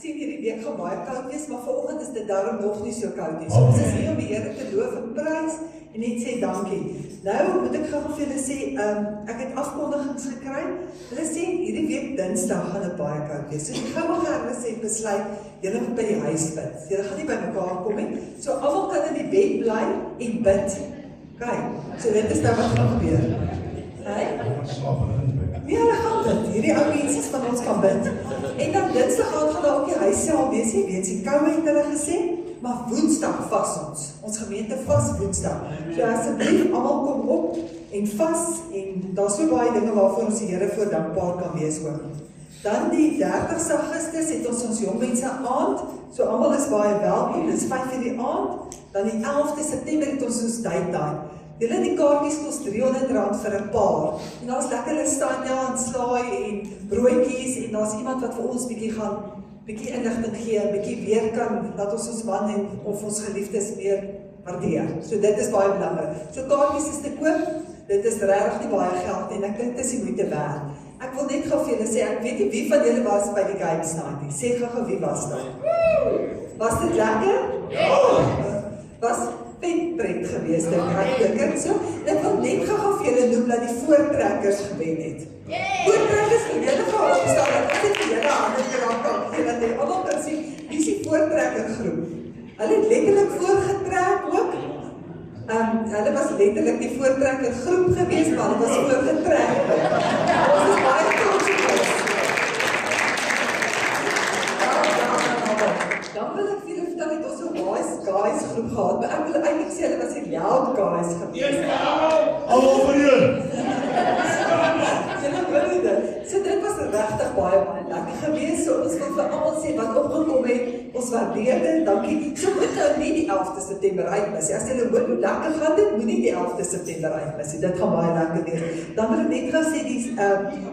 sien hierdie week gaan baie koud wees, maar vanoggend is dit daarom nog nie so koud nie. So ons is hier om die Here te loof en prys en net sê dankie. Nou moet ek gou vir julle sê, ek het afkondigings gekry. Hulle sê hierdie week Dinsdag gaan dit baie koud wees. So die gouwe sê besluit, julle moet by die huis bid. Julle gaan nie by mekaar kom nie. So almal kan in die bed bly en bid. Kyk, so dit is nou wat gaan gebeur. Ja, hulle gaan bid. Hierdie ou mensies van ons kan bid. En dan Dinsdag gaan daar ook die huis self wees, jy weet, die koue het hulle gesê, maar Woensdag vas ons. Ons gemeente vas Woensdag. So asseblief, almal kom op en vas, en daar so baie dinge waarvoor ons die Here voor dankbaar kan wees ook. Dan die 30 Augustus het ons jongmense aand, so almal is baie welkom, dit is 5 uur die aand. Dan die 11de September het ons date time. Julle die kaartjies kost R300 vir 'n paar. En daar's lekker listanja en slaai en broodjies en daar's iemand wat vir ons bietjie inligting gee, bietjie weer kan laat ons man en of ons geliefdes meer waardeer. So dit is baie belangrik. So kaartjies is te koop. Dit is regtig nie baie geld en ek dink dit is die moeite werd. Ek wil net gou vir julle sê, ek weet nie wie van julle was by die games night nie. Sê gou wie was daar? Was dit lekker? Ja. Was pret gewees, dink ek so. Ek wil net gou vir julle noem dat die voortrekkers gewen het. Voortrekkers het julle gehad opstaan, dat ek het vir julle hande geraak kan gee, dat jy allemaal kan sien, wie is die voortrekker groep. Hulle het letterlik voorgetrek ook. Hulle was letterlik die voortrekker groep gewees, maar hulle was voorgetrek. Ons is baie trots op ons. Dan wil ek vir julle vertel, het ons een wise guys groep gehad, maar ek wil eintlik sê, hulle was die loud guys gewees. Allemaal vir julle! Julle wil nie dit. So dit was regtig baie lekker gewees, so ons wil vir almal sê wat opgekom het, ons waardeer dit, dankie. So moet nou nie die 11de September uitmis. As julle hoor hoe lekker gaan dit, moet nie die 11de September uitmis. Dit gaan baie lekker wees. Dan wil ek net gaan sê,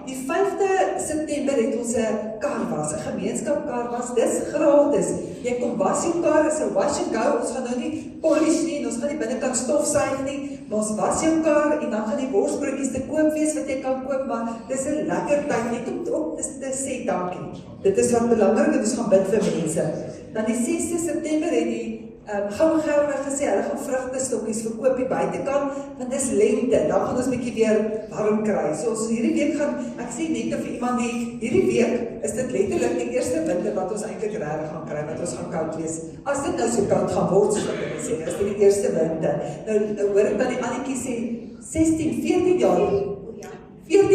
die 5de September het ons 'n karwas, 'n gemeenskapkarwas, dis gratis. Jy kom was jou kar, is 'n wash and go, ons gaan nou nie polish nie, en ons gaan nie binnekant stofsuig nie, maar ons was jou kar, en dan gaan die worsbroodjies te koop wees wat jy kan koop, maar dis 'n lekker tyd, net om op te sê dankie. Dit is wat belangrik, ons gaan bid vir mense. Dan die 6de September het die Goue Gerwe gesê, hulle gaan vrugtestokkies verkoop die buitekant, want dis lente, dan gaan ons bietjie weer warm kry. So ons hierdie week gaan, ek sê net of iemand nie, hierdie week is dit letterlik die eerste winter wat ons eintlik regtig gaan kry, wat ons gaan koud wees. As dit nou so koud gaan word, soos wat hulle sê, is dit die eerste winter. Nou hoor ek dan die annetjie sê, 16, 14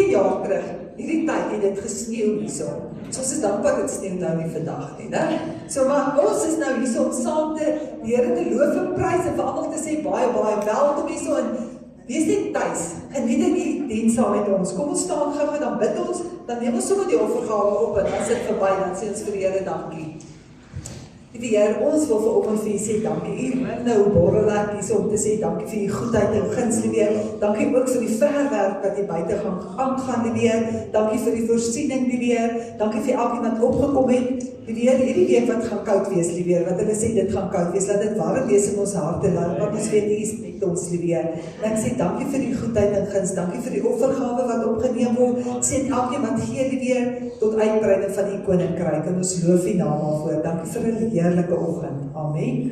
jaar terug, hierdie tyd het dit gesneeuw hierso. So ons is dankbaar dit sneeuw nou nie vandag nie, né? So maar ons is nou hierso om saam die Here te loof en prys en vir almal te sê baie welkom hierso en wees net tuis. Geniet die diens saam met ons. Kom ons staan gou, dan bid ons, dan neem ons sommer die offergawe op en dan sit verby, dan sê ons vir die Here dankie. Die Here, ons wil vanoggend vir U sê dankie. U nou borrel ek hierso om te sê dankie vir U goedheid en guns, Liewe. Dankie ook vir die verwerk wat U buite gaan aangaan, Liewe. Dankie vir die voorsiening, Liewe. Dankie vir elkeen wat opgekom het. Liewe, hierdie week wat gaan koud wees, Liewe. Wat hulle sê dit gaan koud wees, laat dit warm wees in ons harte, want ons weet U is met ons, Liewe. En ek sê dankie vir die goedheid en guns. Dankie vir die offergawe wat opgeneem word. Sê elkeen wat gee, Liewe, tot uitbreiding van U koninkryk. En ons loof U naam daarvoor. Dankie vir 'n heerlike oggend. Amen.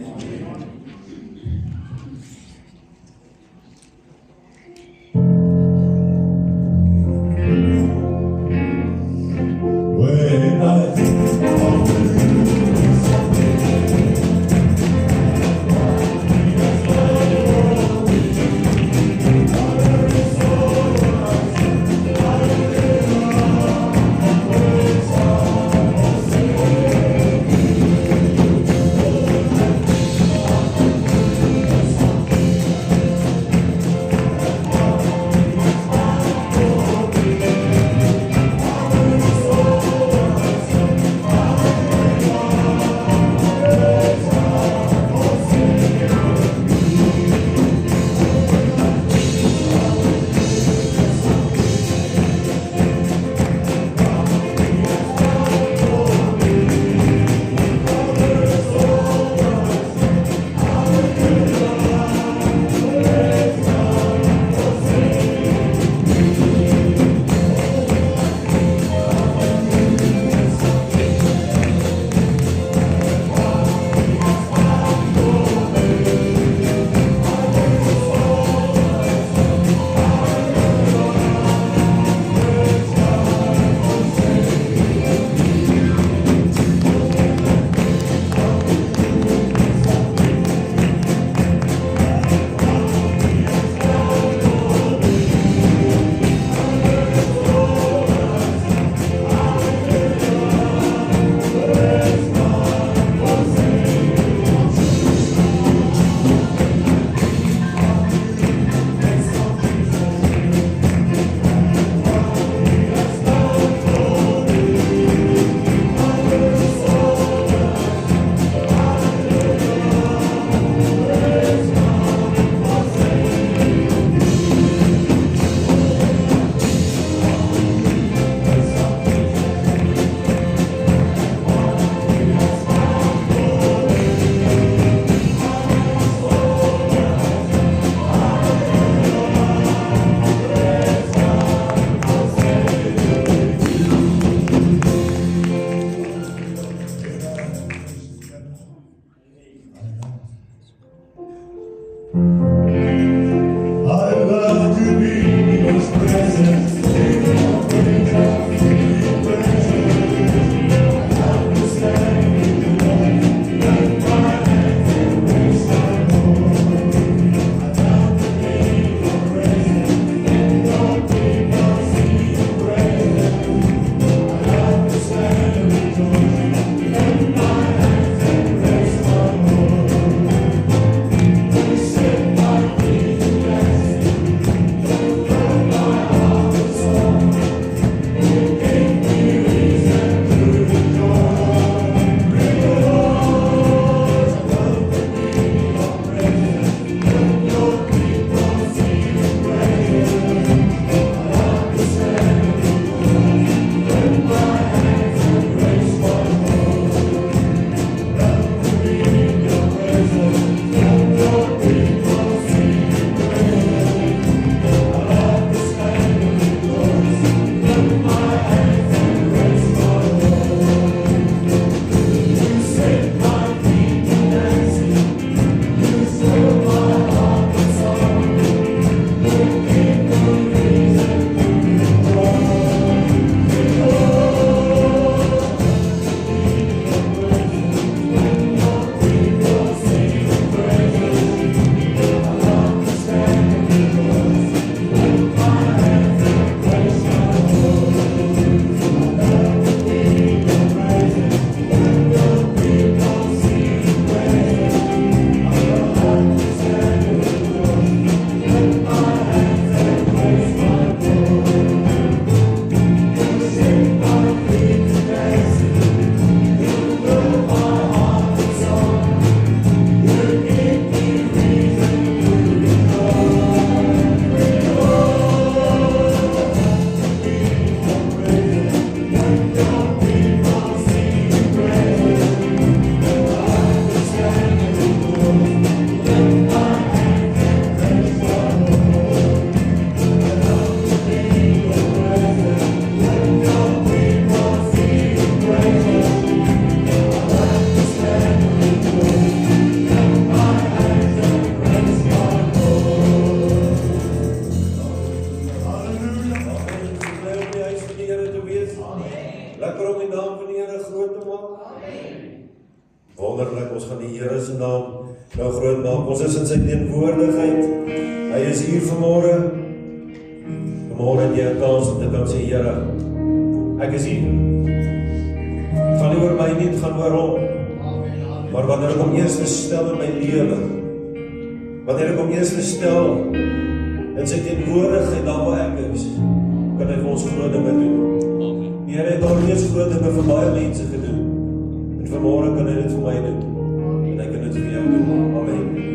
wonderlik, ons gaan die Here se naam nou groot maak. Ons is in sy teenwoordigheid. Hy is hier vanmôre. Vanmôre het jy 'n kans om te kan sê, Here, ek is hier. Het gaan nie oor my nie, het gaan oor hom. Maar wanneer ek hom eers stel in my lewe, wanneer ek hom eers stel in sy teenwoordigheid, daar waar ek is, kan hy vir ons groot dinge doen. Die Here het al reeds groot dinge vir baie mense gedoen. En vanmôre kan hy dit vir my doen. En hy kan dit vir jou doen. Amen.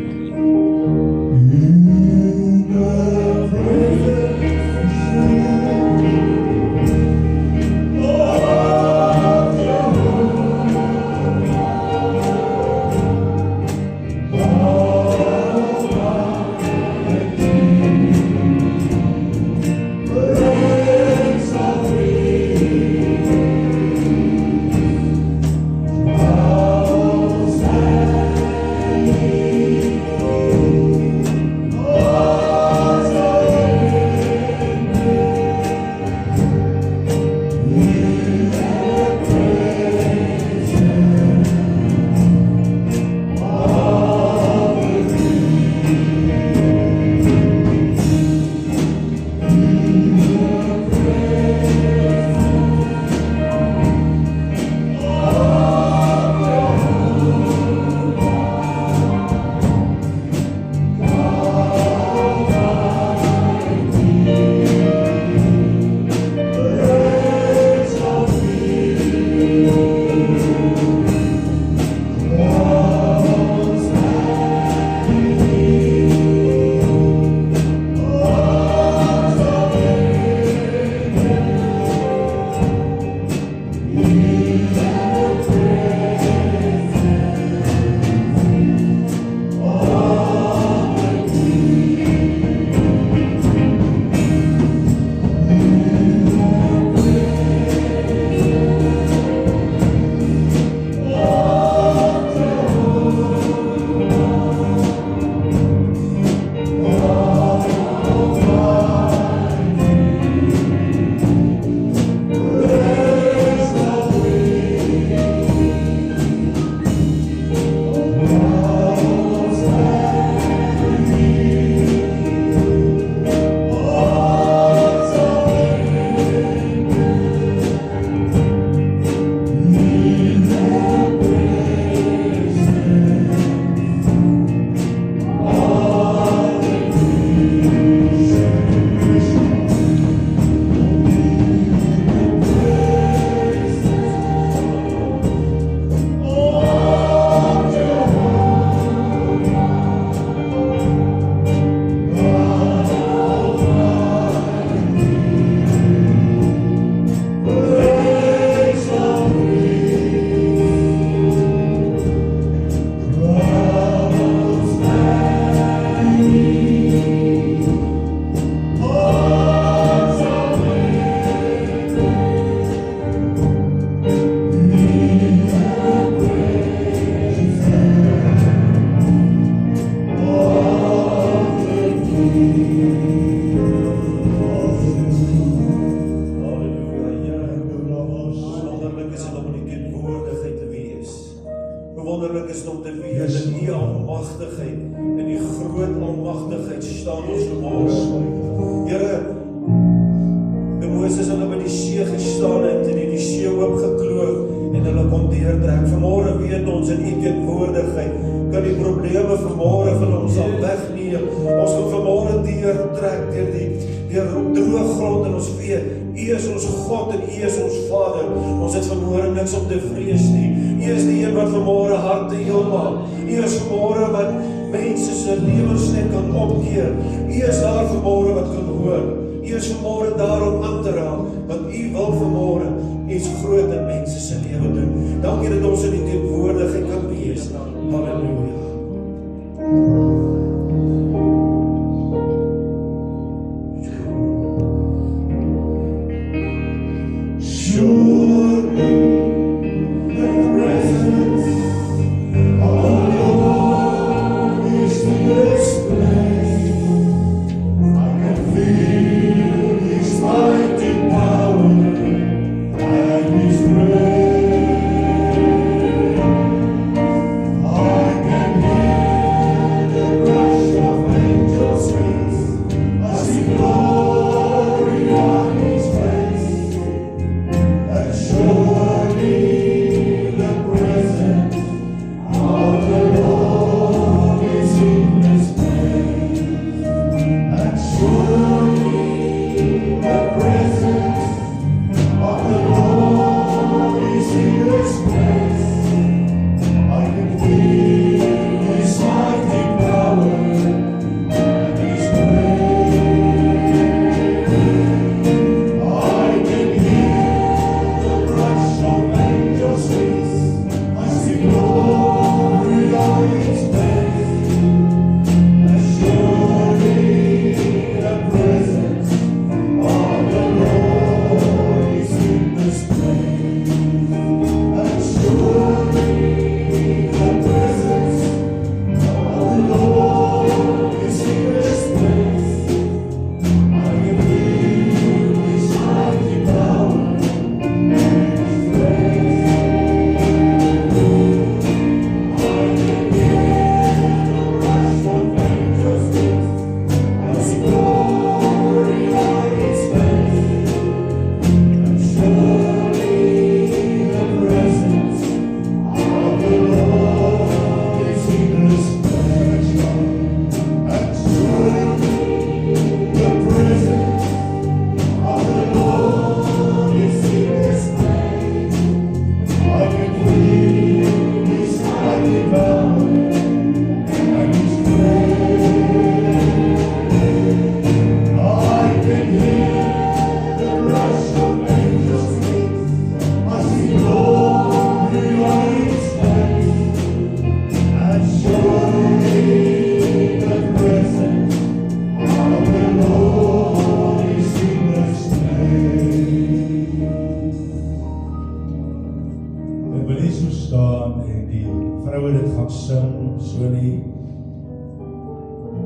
staan en die vroue dit gaan sing, so nie.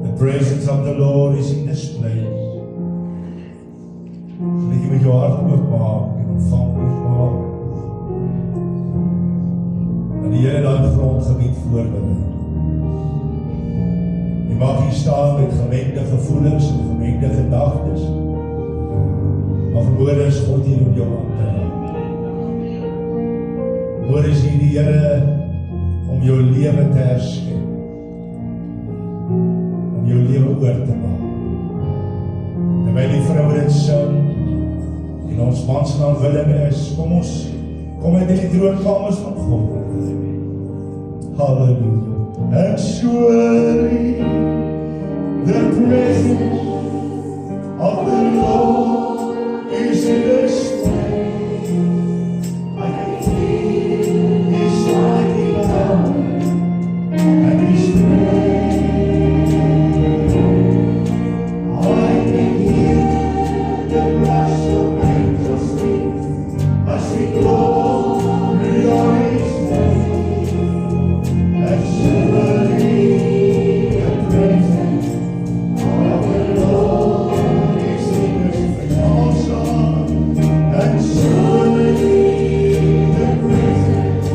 The presence of the Lord is in this place. Net jy met jou hart oopmaak en ontvankelijk maak. En die Here daai grondgebied voorberei. Jy mag hier staan met gemengde gevoelens en gemengde gedagtes. Maar vermoede is God hier om jou aan te raak. Vermoede is hier die Here om jou lewe te herskep. Om jou lewe oor te maak. Terwyl die vrou dit sing en ons mans en aanwilling is, kom uit die troonkamers van God. Hallelujah. And surely the presence of the Lord is in this place. I can feel His mighty power and His grace. I can hear the rush of angels sing as we glory on His name. And surely the presence of the Lord is in this place. Awesome. And surely the presence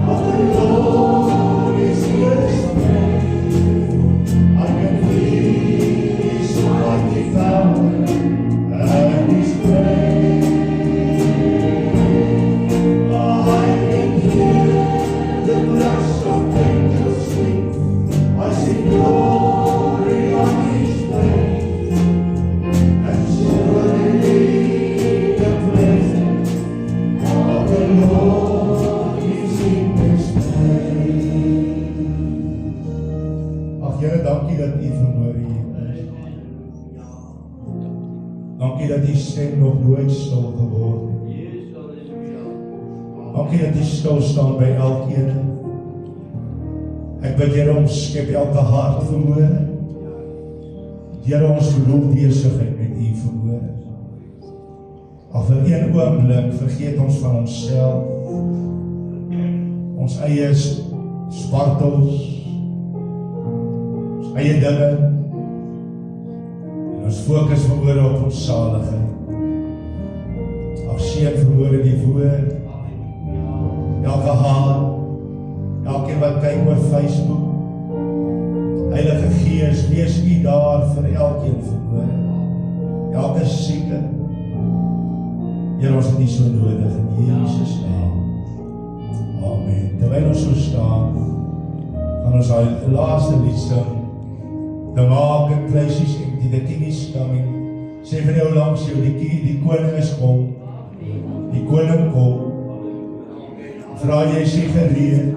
of the Lord is in this place. I can feel His mighty power and His grace. I can hear the blast of angels sing. I see glory on His face. And surely the presence of the Lord is in this place. Ag Here, dankie dat U vanmôre hier is. Dankie dat U stem nog nooit stil geword het. Dankie dat U stil staan by elkeen. Ek bid Here, omskep elke hart vanmôre. Here, ons geloof besigheid met U vanmôre. Al vir een oomblik vergeet ons van onsself, ons eie spartels, ons eie dinge, en ons fokus vanmôre op ons saligheid. Seën vanmôre die woord, elke hand, elkeen wat kyk oor Facebook, Heilige Gees, wees U daar vir elkeen vanmôre, elke sieke. Here, ons het U so nodig in Jesus naam. Amen. Terwyl ons so staan, gaan ons die laaste lied sing. The market place is empty, the king is coming. Sê vir jou langs jou, die koning is kom. Die koning kom. Vra jy is gereed.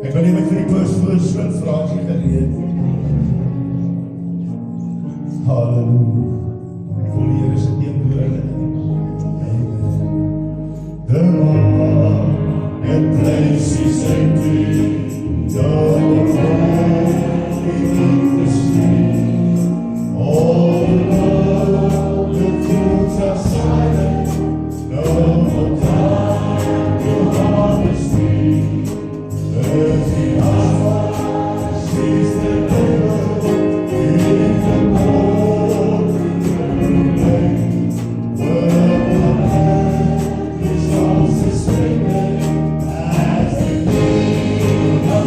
Ek wil nie met vir die voorspoed vra as jy gereed. Halleluja. Ek voel hier is het teenwoordig. The market place is empty, the man in the street. All the fields are silent, no more time to harvest wheat. Dirty heart sees the labor in the pouring rain. As the king of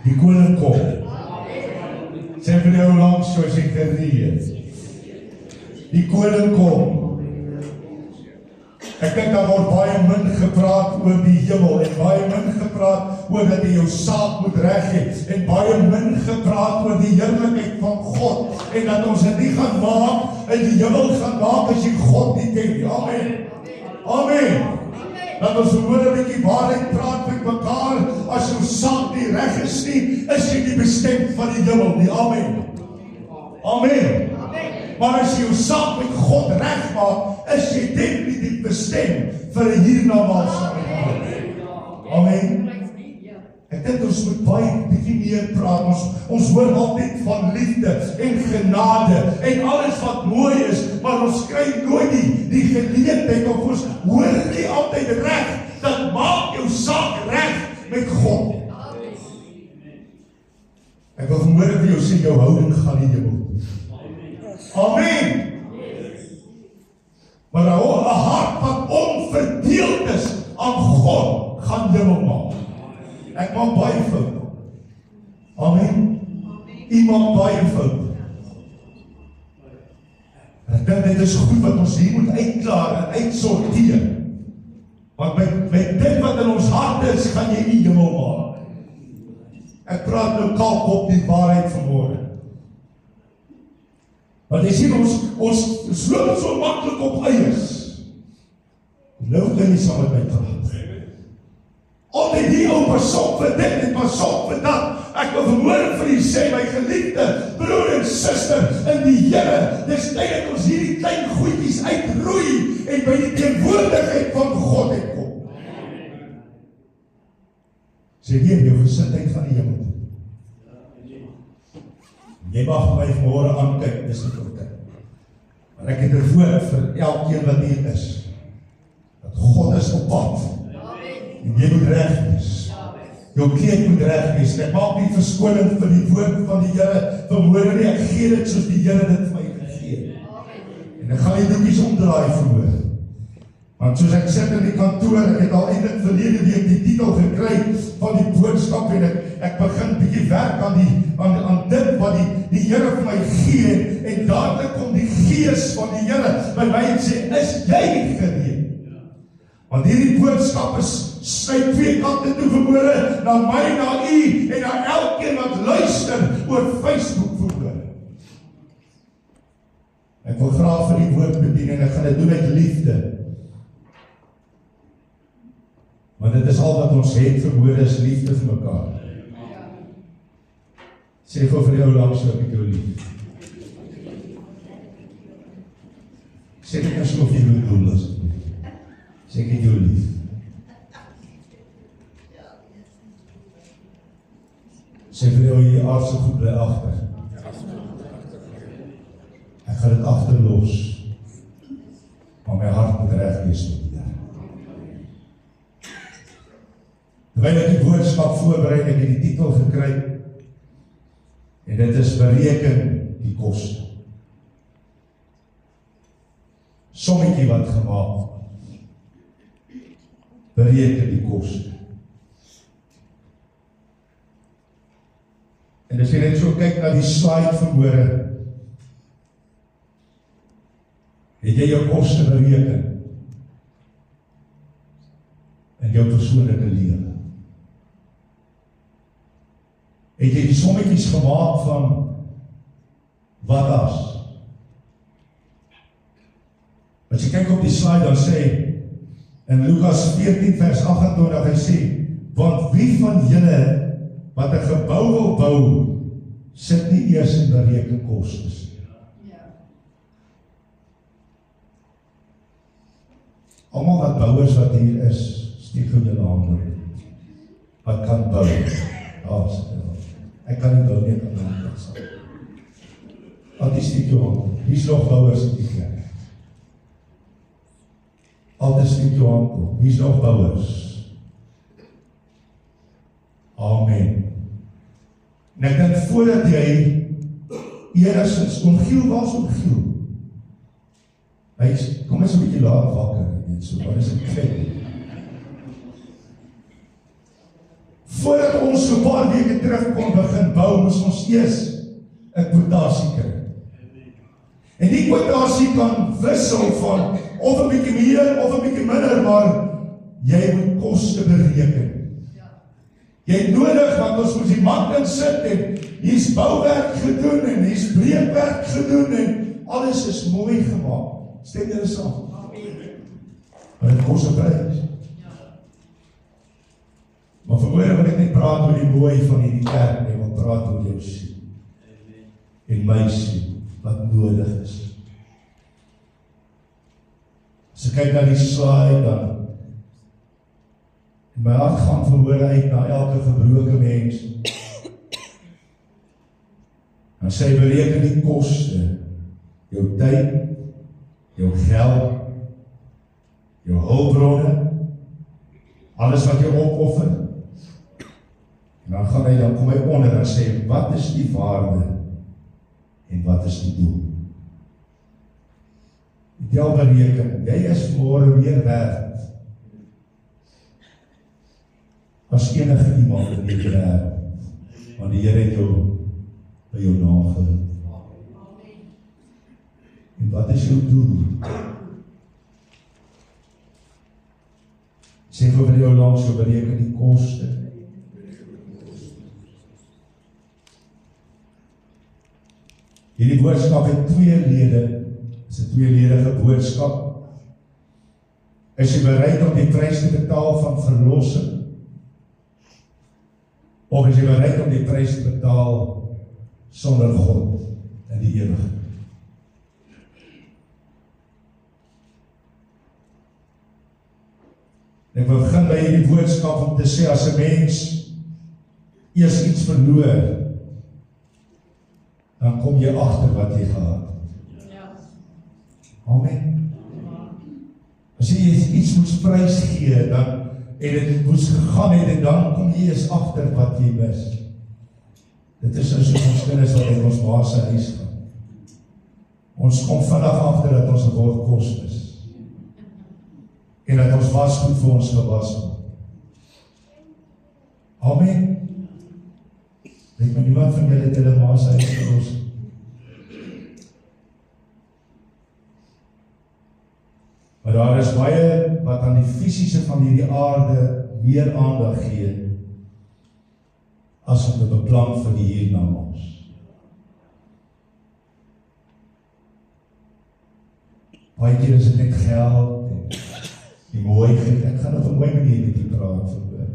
Die koning kom. Sê vir jou langs soos ek gereed. Die koning kom. Ek dink daar word baie min gepraat oor die hemel en baie min gepraat oor dat jy jou saak moet reg hê en baie min gepraat oor die heerlikheid van God en dat ons dit nie gaan maak in die hemel gaan maak as jy God nie ken. Amen. Amen. Dat ons hoor 'n bietjie waarheid praat met mekaar as jou saak nie reg is nie, is jy nie bestem van die hemel nie. Amen. Amen. Maar as jy jou saak met God reg maak, is jy definitief bestem vir 'n hiernamaals saam met God. Amen. Ek dink ons moet baie bietjie meer praat. Ons hoor altyd van liefde en genade en alles wat mooi is, maar ons kry nooit die geleentheid of ons hoor nie altyd reg. Dat maak jou saak reg met God. Ek wil vanmôre vir jou sê, jou houding gaan nie hemel. Amen. Maar 'n hart wat onverdeeld is aan God gaan hemel maak. Ek maak baie fout. Amen. U maak baie fout. Ek dink dit is goed wat ons hier moet uitklaar en uitsorteer. Want met dit wat in ons harte is, gaan jy nie hemel maak. Ek praat nou kalk op die waarheid vanmôre. Want jy sien, ons loop so maklik op eiers. Nou kan jy saam met my praat. Altyd die ou pas op vir dit en pas op vir dat. Ek wil vanmôre vir u sê, my geliefde broer en suster in die Here, dis tyd dat ons hierdie klein goedjies uitroei en by die teenwoordigheid van God uitkom. Sê weer, jou gesindheid van die hemel. Jy mag my vanmôre aankyk, dis nie korrek. Maar ek het 'n woord vir elkeen wat hier is. Dat God is op pad. En jy moet reg wees. Jou kleed moet reg wees. Ek maak nie verskoning vir die woord van die Here vanmôre nie. Ek gee dit soos die Here dit vir my gegee het. En ek gaan die doekies omdraai vanmôre. Want soos ek sit in die kantoor, ek het al eintlik verlede week die titel gekry van die boodskap en ek begin bietjie werk aan dit wat die Here vir my gee en dadelik kom die gees van die Here by my en sê, is jy gereed? Want hierdie boodskap sny twee kante toe vanmôre, na my, na u en na elkeen wat luister oor Facebook vanmôre. Ek wil graag vir die woord bedien en ek gaan dit doen uit liefde. Want dit is al wat ons het vanmôre is liefde vir mekaar. Sê gou vir jou langs ek het jou lief. Sê dit asof jy bedoel is. Sê ek het jou lief. Sê vir jou hier aardse goed bly agter. Ek gaan dit agterlos. Maar my hart moet reg wees met die Here. Terwyl ek die boodskap voorberei, ek het die titel gekry. En dit is bereken die koste. Sommetjie wat gemaak. Bereken die koste. En as jy net so kyk na die slide vanmôre, het jy jou koste bereken in jou persoonlike lewe. Het jy die sommetjies gemaak van wat as? As jy kyk op die slide, dan sê in Lukas 14 vers 28, hy sê, want wie van julle wat 'n gebou wil bou, sit nie eers in bereken kostes. Almal wat bouers wat hier is, steek gou julle hande. Wat kan bou? Ek kan nie bou nie, ek kan nie bou. Wat is die toe? Wie is nog bouers in die kerk? Altyd steek jou hand op. Wie is nog bouers? Amen. En ek dink voordat jy enigstens ongiel was ongiel. Hy kom eens 'n bietjie laat wakker, net so, wat is dit? Voordat ons so 'n paar weke terug kon begin bou, moes ons eers 'n kwotasie kry. En die kwotasie kan wissel van of 'n bietjie meer of 'n bietjie minder, maar jy moet koste bereken. Jy het nodig, want ons moet die mat in sit en hier's bouwerk gedoen en hier's breekwerk gedoen en alles is mooi gemaak. Stem julle saam? Maar dit kos 'n prys. Maar vanmôre wil ek net praat oor die mooi van hierdie kerk en wil praat oor jou siel. En my siel wat nodig is. As ek kyk na die slide dan my hart gaan verhoor uit na elke gebroke mens. En sy bereken die koste, jou tyd, jou geld, jou hulpbronne, alles wat jy opoffer. En dan kom hy onder en sê, wat is die waarde en wat is die doel? Die tel bereken, jy is môre meer werd as enige iemand in die wêreld, want die Here het jou by jou naam geroep. En wat is jou doel? Sê vir jou langs, jou bereken die koste. Hierdie boodskap het twee lede, is 'n tweeledige boodskap. Is jy bereid om die prys te betaal van verlossing? Of is jy bereid om die prys te betaal sonder God in die ewigheid? Ek wil begin by hierdie boodskap om te sê, as 'n mens eers iets verloor, dan kom jy agter wat jy gehad het. Amen. As jy iets moet prys gee, dan en dit moes gegaan het, en dan kom jy eens agter wat jy mis. Dit is soos ons kinders wat in ons ma se huis gaan. Ons kom vinnig agter dat ons 'n bord kos is. En dat ons wasgoed vir ons gewas word. Amen. Weet my niemand van julle het hulle ma se huis gelos. Maar daar is baie wat aan die fisiese van hierdie aarde meer aandag gee as om te beplan vir die hiernamaals. Baie keer is dit net geld en die mooiheid. Ek gaan op 'n mooi manier met die praat verhoor.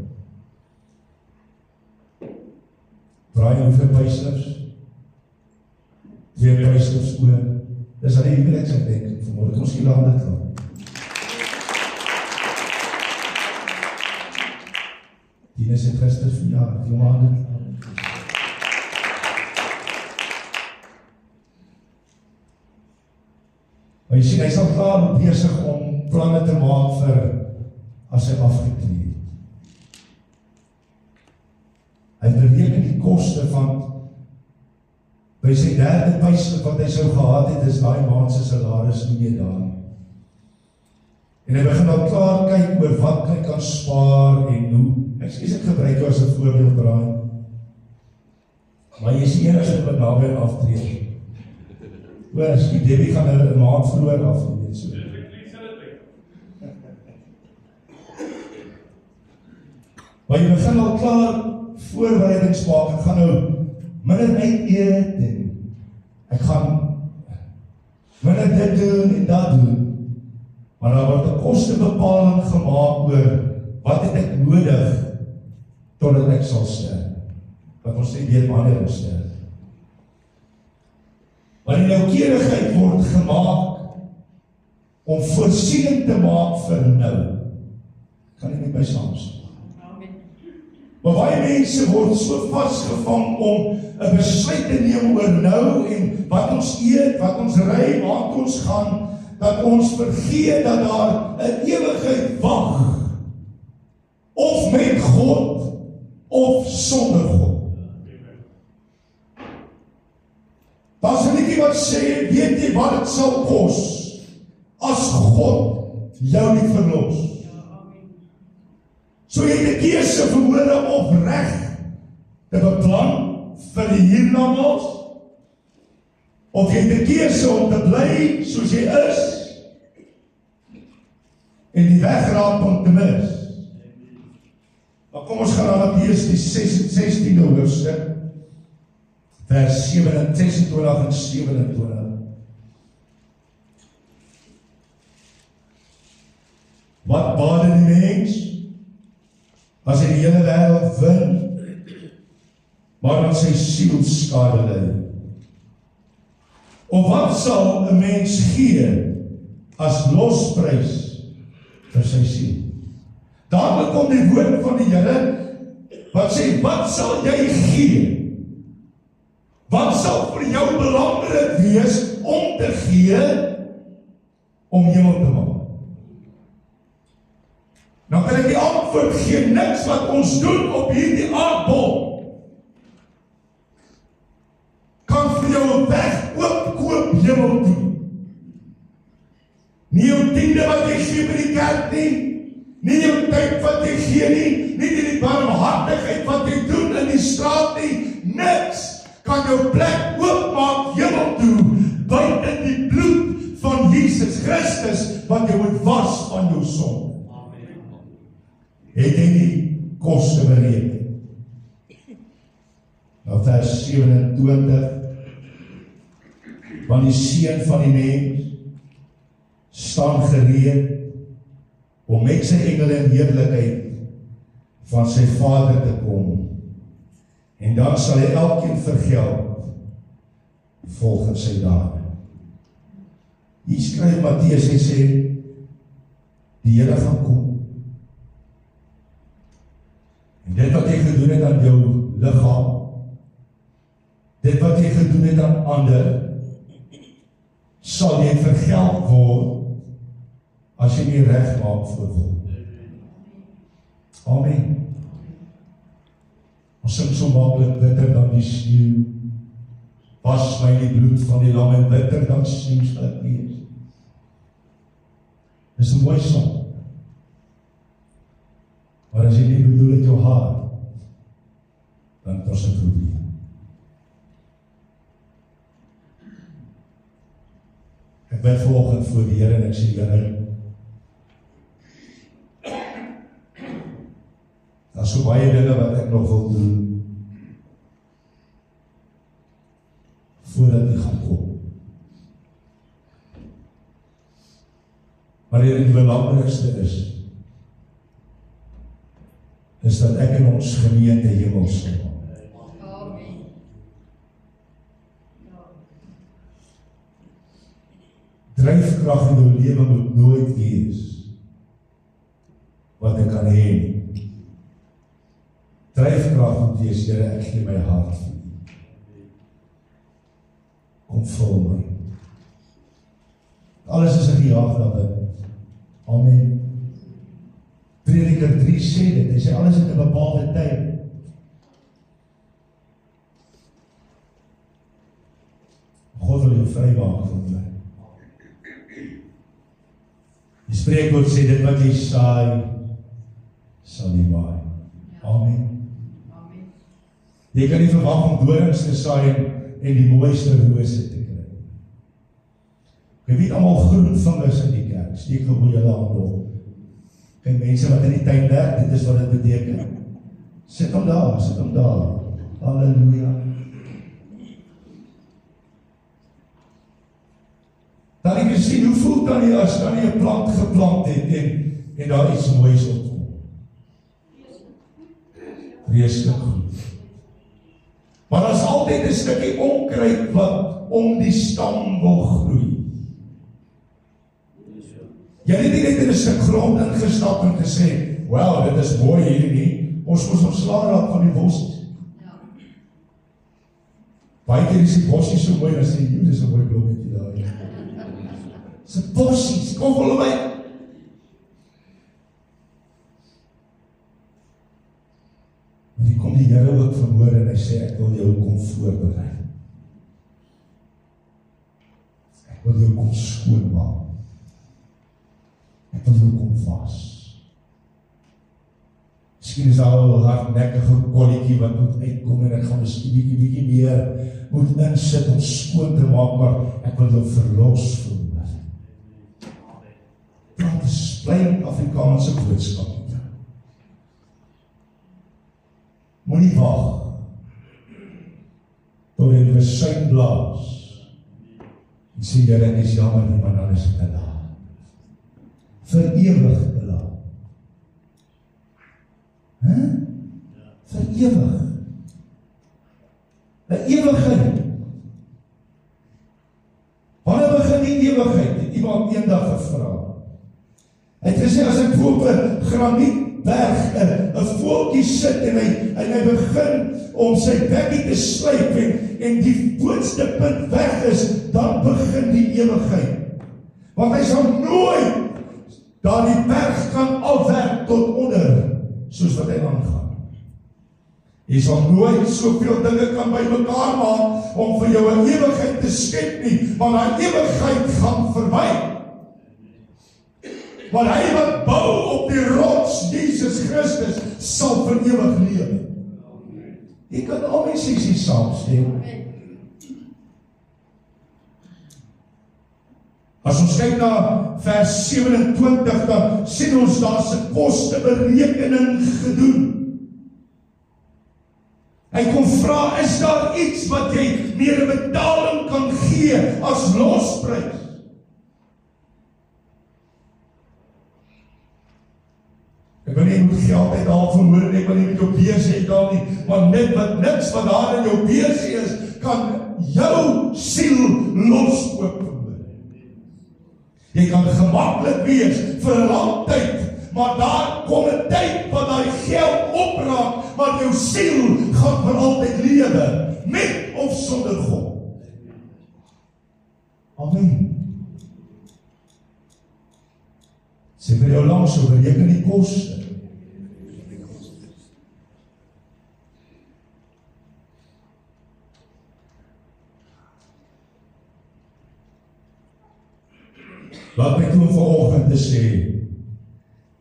Draai hoeveel payslips? 2 payslips oor. Dis al die huweliks ek denk, vanmorgen, kom ons hier laat dit laat. Dienes het gister verjaar, die maanden. Maar jy sien, hy is al klaar besig om planne te maak vir as hy afgekleed. Hy bereken die koste van by sy 3de payslip wat hy sou gehad het, is daai maand se salaris nie meer daar nie. En hy begin al klaar kyk oor wat hy kan spaar en hoe. Ek gebruik jou as 'n voorbeeld, Brian. Maar jy is die enigste wat naby aftree. Hoor, as die Debbie gaan 'n maand verloor af, weet so. Maar jy begin al klaar voorbereidings maak. Ek gaan nou minder uit eet en ek gaan minder dit doen en dat doen. Maar daar word 'n kostebepaling gemaak oor wat het ek nodig totdat ek sal sterf. Wat ons nie weet wanneer ons sterf. Maar die noukeurigheid word gemaak om voorsiening te maak vir nou. Kan nie met my saamstem. Maar baie mense word so vasgevang om 'n besluit te neem oor nou en wat ons eet, wat ons ry, waar ons gaan, dat ons vergeet dat daar 'n ewigheid wag. Of met God, of sonder God. Daar's 'n liedjie wat sê, weet jy wat dit sal kos, as God jou nie verlos. So jy het 'n keuse verhoorde of reg te beplan vir die hiernamaals, of jy het 'n keuse om te bly soos jy is en die wegraap om te mis. Maar kom ons gaan na Matteus die 16de hoofstuk, vers 26 en 27. Wat baat die mens as hy die hele wêreld wen, maar dan sy siel skade ly? Of wat sal 'n mens gee as losprys vir sy siel? Daarom kom die woord van die Here wat sê, wat sal jy gee? Wat sal vir jou belangrik wees om te gee om hemel te maak? Nou kan ek die antwoord gee, niks wat ons doen op hierdie aardbol kan vir jou 'n weg oopkoop hemel toe. Nie jou tiende wat jy gee by die kerk nie jou tyd wat jy gee nie die barmhartigheid wat jy doen in die straat nie, niks kan jou plek oopmaak hemel toe, buite die bloed van Jesus Christus, wat jou moet was van jou sonde. Het hy die koste bereken? Nou vers 27, want die Seun van die mens staan gereed om met sy engele in heerlikheid van sy Vader te kom, en dan sal hy elkeen vergeld volgens sy dade. Hier skryf Matteus, hy sê, die Here gaan kom, en dit wat jy gedoen het aan jou liggaam, dit wat jy gedoen het aan ander, sal jy vergeld word as jy nie reg maak voor God. Amen. Ons sing so maklik, witter dan die sneeuw, was my die bloed van die lam, en witter dan sneeuw sal ek wees. Dis 'n mooi song. Maar as jy nie bedoel het jou haar, dan het ons 'n probleem. Ek ben vanoggend voor die Here en ek sê, Here, daar is so baie dinge wat ek nog wil doen, voordat U gaan kom. Maar Here, die belangrikste is dat ek in ons gemeente hemel sal maak. Amen. Dryfkrag in jou lewe moet nooit wees wat ek kan hê nie. Dryfkrag moet wees, Here, ek gee my hart vir U. Kom vul my. Alles is 'n gejaag na binne. Amen. Prediker 3 sê dit, hy sê alles het 'n bepaalde tyd. God wil jou vrymaak van my. Die spreekwoord sê dit wat jy saai, sal jy maai. Amen. Amen. Jy kan nie verwag om dorings te saai en die mooiste rose te kry. Jy weet almal groen vingers in die kerk, steek gou julle hande op. Kyk, mense wat in die tyd werk, dit is wat dit beteken. Sit hom daar, sit hom daar. Halleluja. Dan ek gesien, hoe voel dan jy as dan jy 'n plant geplant het en daar iets moois opkom? Vreeslik goed. Maar daar is altyd 'n stukkie onkruid wat om die stam wil groei. Jy het nie net in 'n stuk grond ingestap en gesê, "Wel, dit is mooi hier nie. Ons moet ontslae raak van die bossies." Ja. Baie keer is die bossies so mooi, dan sê jy, "Dis 'n mooi blommetjie daar." Dis 'n bossies, kom volg my. En hier kom die Here ook vanmôre en hy sê, "Ek wil jou kom voorberei. Ek wil jou kom skoonmaak. Ek wil jou kom was." Miskien is daar 'n hardnekkige kolletjie wat moet uitkom en ek gaan miskien bietjie meer moet insit om skoon te maak, maar ek wil jou verlos voel. Praat is plain Afrikaanse boodskap. Moenie wag tot die besuin blaas en sê, Here, is jammer nie, maar dan is het te laat. Vir ewig te laat. Vir ewig. 'n ewigheid. Wanneer begin die ewigheid? Het iemand eendag gevra. Hy het gesê, as ek op 'n granietberg 'n voeltjie sit en hy begin om sy bekkie te slyp en die boonste punt weg is, dan begin die ewigheid. Want hy sal nooit daardie berg kan afwerk tot onder, soos wat hy aangaan. Jy sal nooit soveel dinge kan bymekaar maak om vir jou 'n ewigheid te skep nie, want daai ewigheid gaan verby. Want hy wat bou op die rots, Jesus Christus, sal vir ewig leef. Jy kan al my seksies saamstem. As ons kyk na vers 27, dan sien ons daar's 'n kosteberekening gedoen. Hy kom vra, is daar iets wat jy meer 'n betaling kan gee as losprys? Ek wil nie moet geld uithaal verhoor nie, ek wil nie met jou beursie uithaal nie, maar niks wat daar in jou beursie is, kan jou siel loskoop verhoor. Jy kan gemaklik wees vir 'n lang tyd, maar daar kom 'n tyd wat daai geld opraak, maar jou siel gaan vir altyd lewe, met of sonder God. Amen. Sê vir jou langs so, bereken die koste. Laat my toe vanoggend te sê,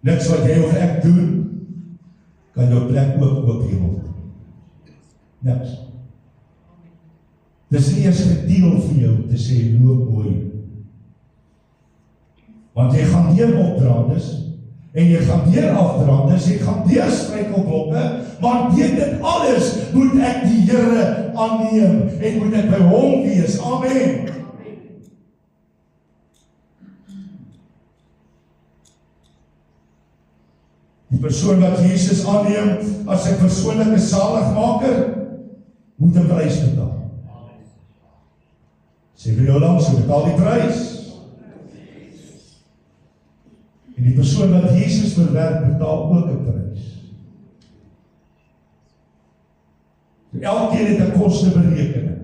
niks wat jy of ek doen, kan jou plek ook hemel. Niks. Dis nie eers gedeel vir jou te sê, loop mooi. Want jy gaan deur opdraandes, en jy gaan deur afdraandes, jy gaan deur struikelblokke, maar deur dit alles moet ek die Here aanneem, en moet ek by hom wees. Amen. Die persoon wat Jesus aanneem as sy persoonlike saligmaker, moet 'n prys betaal. Sê vir jou langs, betaal die prys. En die persoon wat Jesus verwerp, betaal ook 'n prys. Elkeen het 'n kosteberekening.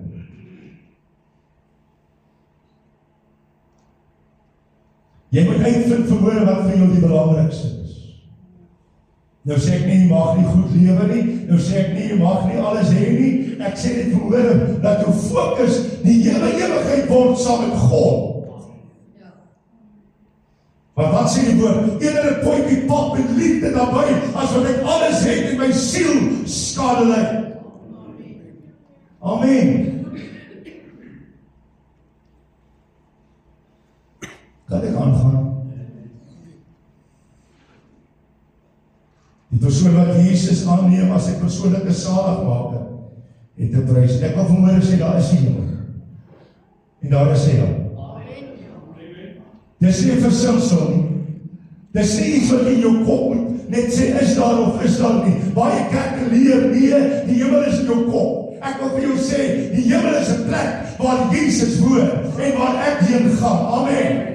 Jy moet uitvind verhoor wat vir jou die belangrikste is. Nou sê ek nie, jy mag nie goed lewe nie, nou sê ek nie, jy mag nie alles hê nie, ek sê dit verhoor, dat jou fokus die hele ewigheid word saam met God. Want wat sê die woord? Eerder 'n potjie pap met liefde naby, as wat ek alles het en my siel skade ly. Amen. Kan ek aangaan? Die persoon wat Jesus aanneem as sy persoonlike saligmaker, het 'n prys. Ek wil vanmôre sê, daar is hemel. En daar is hel. Dis nie 'n versinsel nie. Dis nie iets wat in jou kop moet net sê, is daar of is daar nie. Baie kerke leer, nee, die hemel is in jou kop. Ek wil vir jou sê, die hemel is 'n plek waar Jesus woon en waar ek heen gaan. Amen.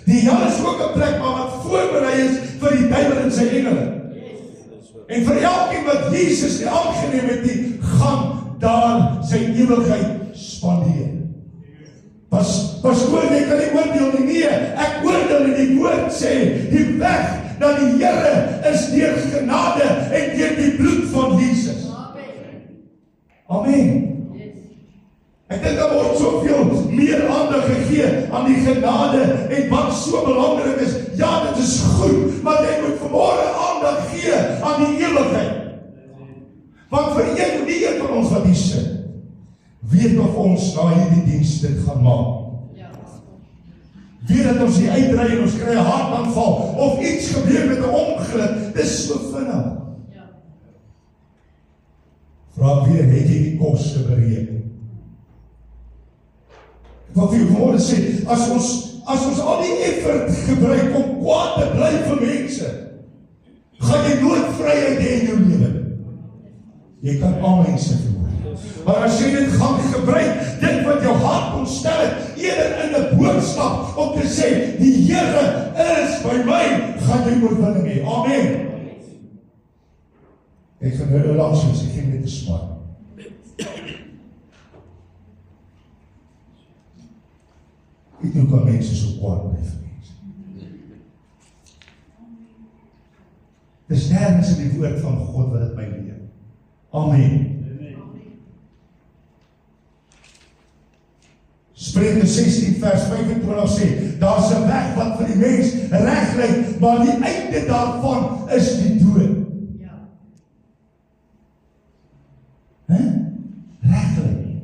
Die hel is ook 'n plek waar wat voorberei is vir die duiwel en sy engele. En vir elkeen wat Jesus nie aangeneem het nie, gaan daar sy ewigheid spandeer. Pastoor, jy kan nie oordeel nie, nee, ek oordeel en die woord sê, die weg na die Here is deur genade en deur die bloed van Jesus. Amen. Ek dink daar word soveel meer aandag gegee aan die genade en wat so belangrik is, ja, dit is goed, maar jy moet vanmôre aandag gee aan die die een van ons wat hier sit, weet of ons na hierdie diens dit gaan maak. Weet dat ons die uitdraai en ons kry 'n hartaanval, of iets gebeur met 'n ongeluk, dis so vinnig. Vra weer, het jy die koste bereken? Wat vir jou vanmorgen sê, as ons al die effort gebruik om kwaad te bly vir mense, gaan jy nooit vryheid hê in jou lewe. Jy kan al mense verhoor. Maar as jy dit gaan gebruik, dit wat jou hart ontstel het, eerder in 'n boodskap om te sê, die Here is by my, gaan jy oorwinning hê. Amen. Ek gaan nou langs soos ek geen net te smaak. Ek doen kan mense so kwaad bly vir mense. Dis nergens in die woord van God wat dit my leer. Amen. Spreuke 16 vers 25 sê, daar's 'n weg wat vir die mens reg lyk, maar die einde daarvan is die dood. Reg lyk.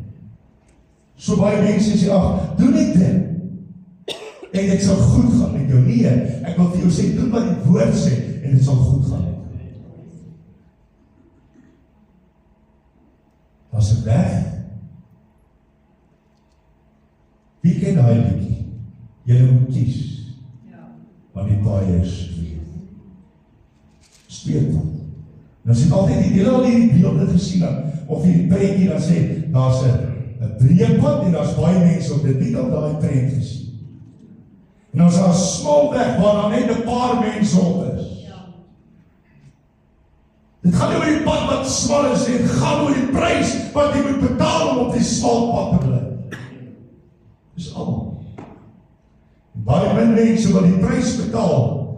So baie mense sê, ag, doen net dit. En dit sal goed gaan met jou. Nee, ek wil vir jou sê, doen wat die woord sê, en dit sal goed gaan met jou. Daar's 'n weg. Wie ken daai liedjie? Julle moet kies. Want die paai is speelpad. Nou sien altyd die hele al hierdie beelde gesien of hierdie prentjie dan sê, daar's 'n breë pad en daar's baie mense op dit. Wie het al daai prent gesien? En ons daar 'n smal weg waar daar net 'n paar mense op is. Dit gaan nie oor die pad wat smal is, dit gaan oor die prys wat jy moet betaal om op die smal pad te bly. Dis al. Baie min mense wil die prys betaal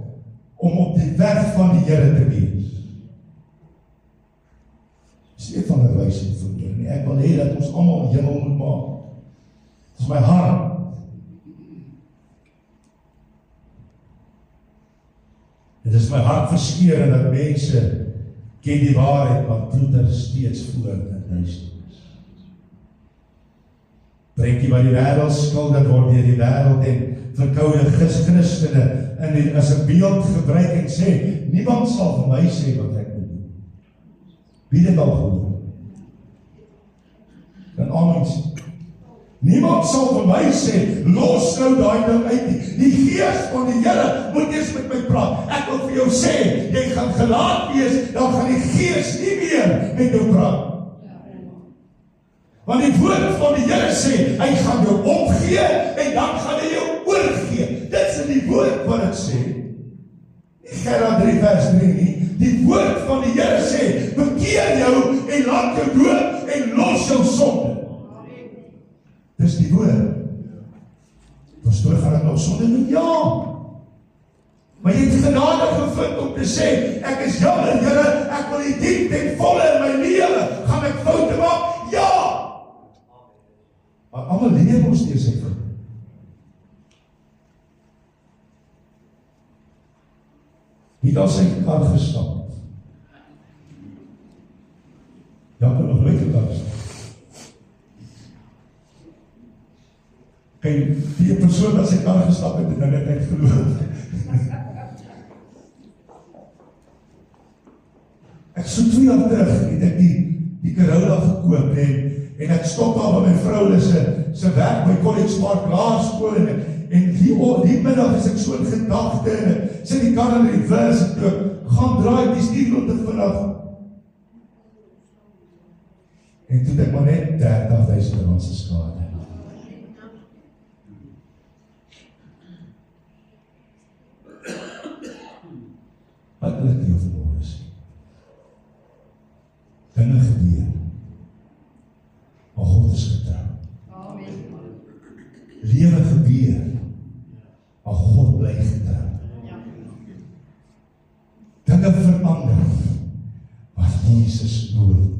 om op die weg van die Here te wees. Dis nie van 'n wysheid vir my nie. Ek wil hê dat ons almal hemel moet maak. Dis my hart. Dit is my hart verskeurende dat mense ken die waarheid, maar ploeter steeds voort in duisternis. Prentjie wat die wêreld skilder word deur die wêreld en verkoude Christene as 'n beeld gebruik en sê, niemand sal vir my sê wat ek moet doen. Wie dit al gehoor? Dan amen sê. Niemand sal vir my sê, los nou daai ding uit nie. Die Gees van die Here moet eers met my praat. Ek wil vir jou sê, jy gaan gelaat wees, dan gaan die Gees nie meer met jou praat. Want die woord van die Here sê, hy gaan jou omgee en dan gaan hy jou oorgee. Dit is in die woord wat dit sê. Nie Gerard 3 vers 3 nie. Die woord van die Here sê, bekeer jou en laat jou dood en los jou sonde. Dis die woord. Pastoor, gaan ek nog sonde doen? Ja. Maar jy het genade gevind om te sê, ek is jammer, Here, ek wil U dien ten volle in my lewe. Gaan ek foute maak? Ja. Maar almal leer ons deur sy woord. Wie het al sy kar gestap? Ja, ek nog nooit kar gestap. Kyk, die persoon wat sy kar gestap het, nou net geloof. Ek so 2 jaar terug, het ek die Corolla gekoop en ek stop daar by my vrou se werk by College Park Laerskool en die middag is ek so in gedagte en ek sit die kar in reverse en toe gaan draai die stuur te vinnig. En toe het ek maar net R30.000 se skade. Wat wil ek jou vanmorgen sê? Dinge gebeur. Maar God is getrou. Amen. Lewe gebeur. Maar God bly getrou. Ja. Dinge verander. Maar Jesus nooit.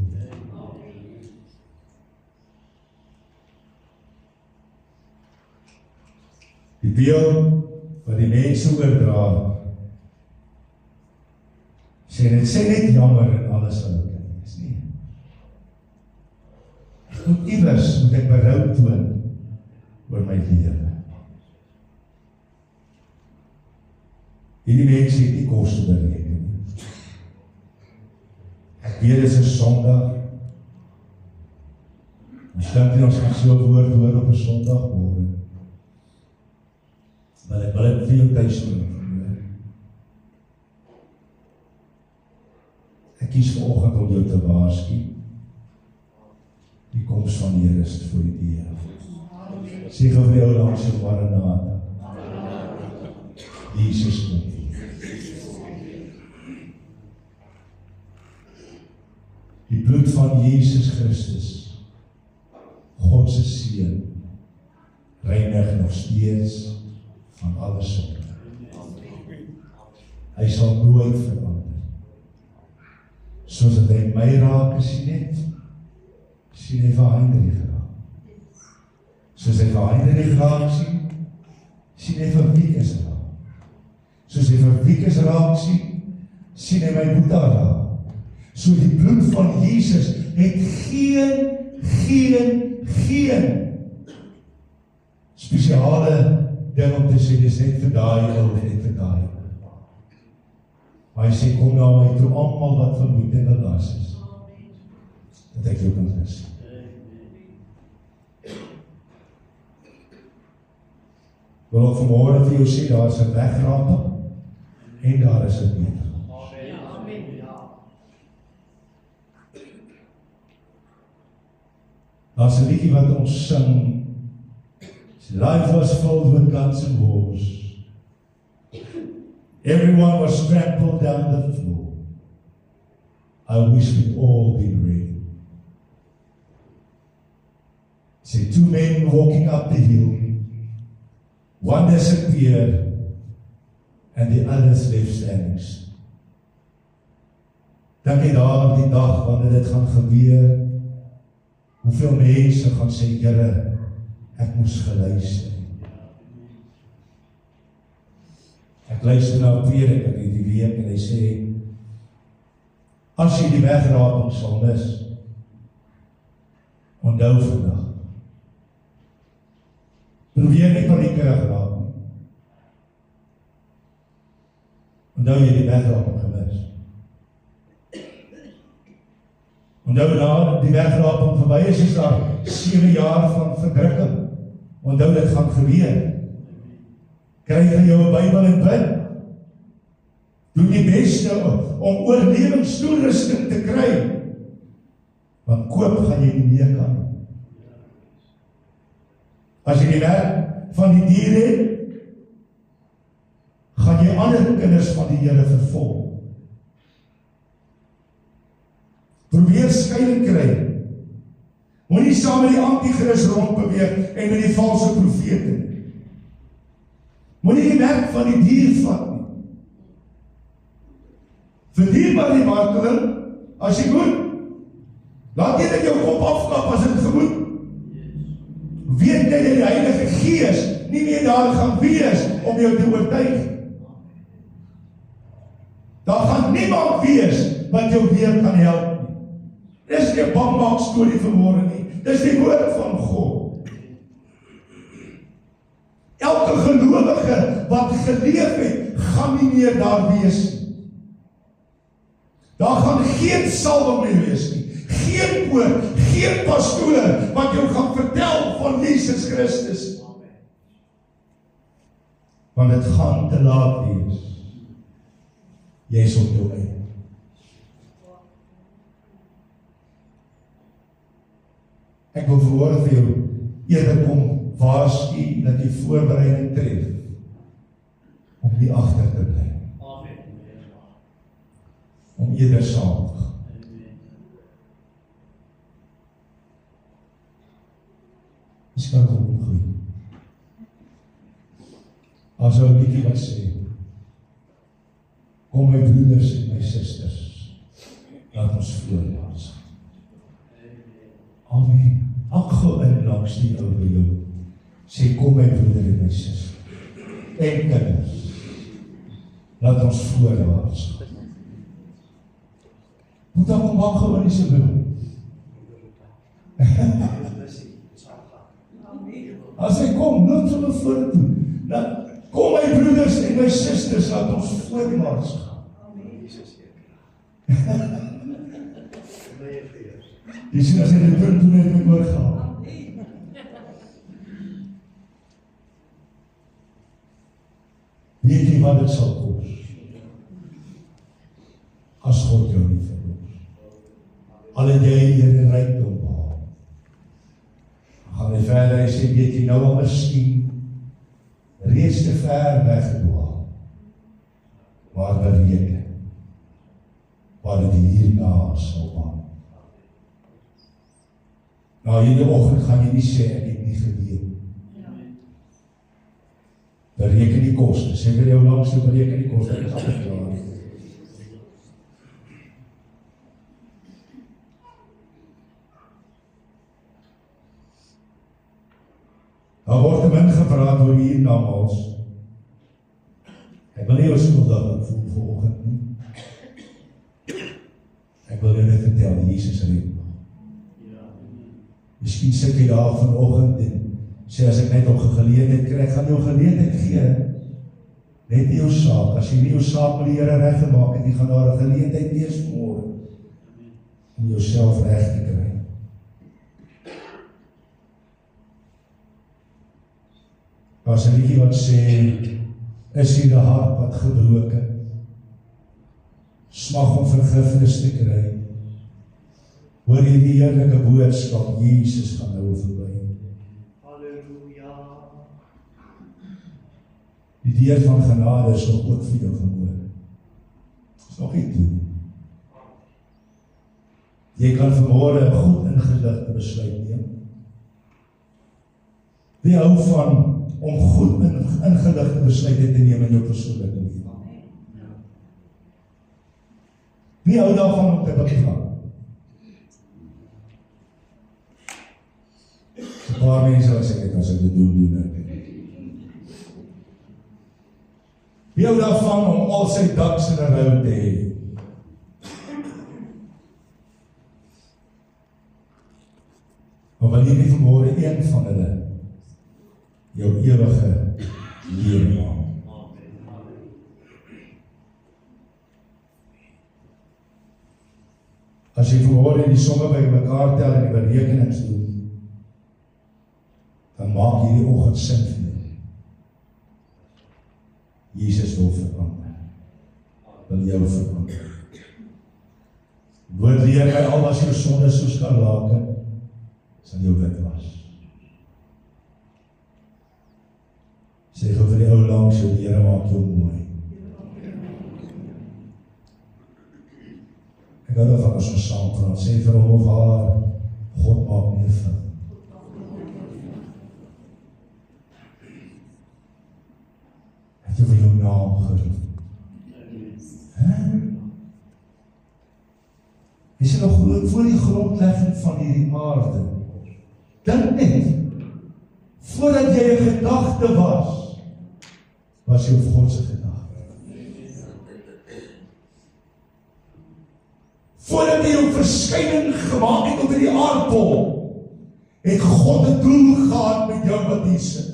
Die beeld wat die mense oordra, sê net jammer en alles wat ek is nie. Moet iewers moet ek berou toon oor my lewe. Hierdie mense het nie kos te bereken nie. Ek weet is 'n Sondag. Ons dink nie ons gaan so woord hoor op 'n Sondagmôre. Maar ek wil dit vir jou tuis doen. Ek kies vanoggend om jou te waarsku. Die koms van die Here is voor die deur. Sê gou vir jou langs jou Maranatha. Jesus kom. Die bloed van Jesus Christus, God se seun, reinig nog steeds van alle sonde. Hy sal nooit verander. Soos dat hy my raak, sien hy vir Heinrich raak. Soos hy vir Heinrich raak sien hy vir Wiekes raak. Soos hy vir Wiekes raak sien hy my Boeta raak. So die bloed van Jesus het geen spesiale ding om te sê, dis net vir daai ou, net vir daai. Maar hy sê, kom na my toe, almal wat vermoeid en belas is. Dat ek jou kan rus. Wil ek vanmôre vir jou sê, daar is 'n wegraping en daar is 'n beter. Daar's 'n liedjie wat ons sing. Life was filled with guns and wars. Everyone was trampled down the floor. I wish we'd all been ready. See, two men walking up the hill. One disappeared and the others left standing. Dink jy daar op die dag wanneer dit gaan gebeur? Hoeveel mense gaan sê, Here, ek moes geluister. Ek luister na 'n preek in die week en hy sê, as jy die wegraping sal mis, onthou vandag. Probeer nie paniekerig raak nie. Onthou jy die wegraping gemis. Onthou na die wegraping verby is daar 7 jaar van verdrukking. Onthou dit gaan gebeur. Kry vir jou 'n Bybel en bid. Doen die beste om oorlewingstoerusting te kry. Want koop gaan jy nie meer kan. As jy die werk van die dier het, gaan jy ander kinders van die Here vervolg. Probeer skuil kry. Moenie saam met die anti-kris rondbeweeg en met die valse profete nie. Moenie die werk van die dier vat nie. Verdien maar die marteling, as jy moet. Laat jy dit jou kop afkap as dit gemoed. Weet jy dat die Heilige Gees nie meer daar gaan wees om jou te oortuig. Daar gaan niemand wees wat jou weer kan help. Dis nie 'n bangmaak storie vanmôre nie. Dis die woord van God. Elke gelowige wat geleef het, gaan nie meer daar wees nie. Daar gaan geen salwing meer wees nie. Geen woord, geen pastoor wat jou gaan vertel van Jesus Christus. Want dit gaan te laat wees. Jy is op jou eie. Ek wil vanmôre vir jou eerder kom waarsku dat jy voorbereiding tref om nie agter te bly. Amen. Om eerder saam te gaan. Dis kan omgroei. As ou liedjie wat sê, kom my broeders en my susters, laat ons voorwaarts gaan. Amen. Ek gou in langs die ou by jou. Sê, kom my broeder en my suster. En kinders, laat ons voorwaarts gaan. Moet dan kom bang gou in die se wil. As hy kom, loop hulle vorentoe. Nou, kom my broeders en my susters, laat ons voorwaarts gaan. Jy sien as hy dit doen, toen het my oorgehaal. Weet jy wat dit sal kos? As God jou nie verlos. Al het jy eer en rykdom behaal. Gaan hy verder, hy sê, weet jy nou al miskien reeds te ver weggedwaal, maar bereken, waar dit hierna sal baan. Nou, hierdie oggend gaan jy nie sê, ek het nie geweet. Bereken die koste, sê vir jou langs, bereken die koste, ek is altijd klaar. Daar word te min gepraat oor hiernamaals. Ek wil nie jou skuldig voel vanoggend nie. Ek wil jou net vertel, Jesus red nog. Miskien sit jy daar vanoggend en sê as ek net op geleentheid kry, ek gaan jou geleentheid gee. Net jou saak. As jy nie jou saak met die Here reggemaak het, jy gaan daar 'n geleentheid wees môre om jouself reg te kry. As 'n liedjie wat sê, is hier 'n hart wat gebroken, smag om vergifnis te kry. Hoor jy die heerlike boodskap, Jesus gaan nou verby. Halleluja. Die deur van genade is nog ook vir jou vermoed. Is nog nie toe. Jy kan vanmôre 'n goed ingeligte besluit neem. Wie hou van om goed ingeligte besluite te neem in jou persoonlike lewe? Wie hou daarvan om te begin? 'n paar mense wat sê, as ek dit doen ek. Wie hou daarvan om al sy ducks in 'n row te hê? Maar wanneer nie vanmôre een van hulle jou ewige lewe maak. As jy vanmôre die somme by mekaar tel en die berekenings doen, dan maak hierdie oggend sin vir jou. Jesus wil verander. Wil jou verander. Woord leer my al was jou sonde soos skarlake, sal jou wit was. Sê gou vir die ou langs jou, die Here maak jou mooi. Ek hou daarvan as ons saam praat, sê vir hom of haar, God maak nie 'n fout. Het jy vir jou naam geroep? Is jy nog voor die grondlegging van hierdie aarde? Dink net, voordat jy 'n gedagte was jy op God se gedagte. Voordat jy jou verskyning gemaak het op hierdie aardbol, het God 'n doel gehad met jou wat hier sit.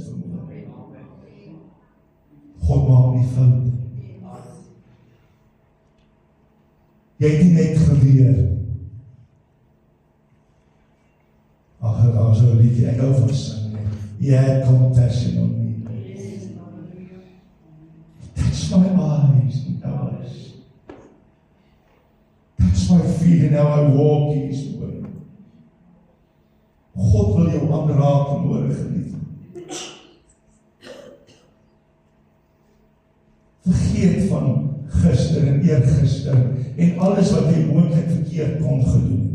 God maak nie foute. Jy het nie net gebeur. Ag, daar is 'n liedjie, ek hou van sing. You had compassion on me. Touch my eyes and eyes. Touch my feet and now I walk in His way. God wil jou aanraak vanmôre, geliefde. Vergeet van gister en eergister en alles wat jy moontlik verkeerd kon gedoen het.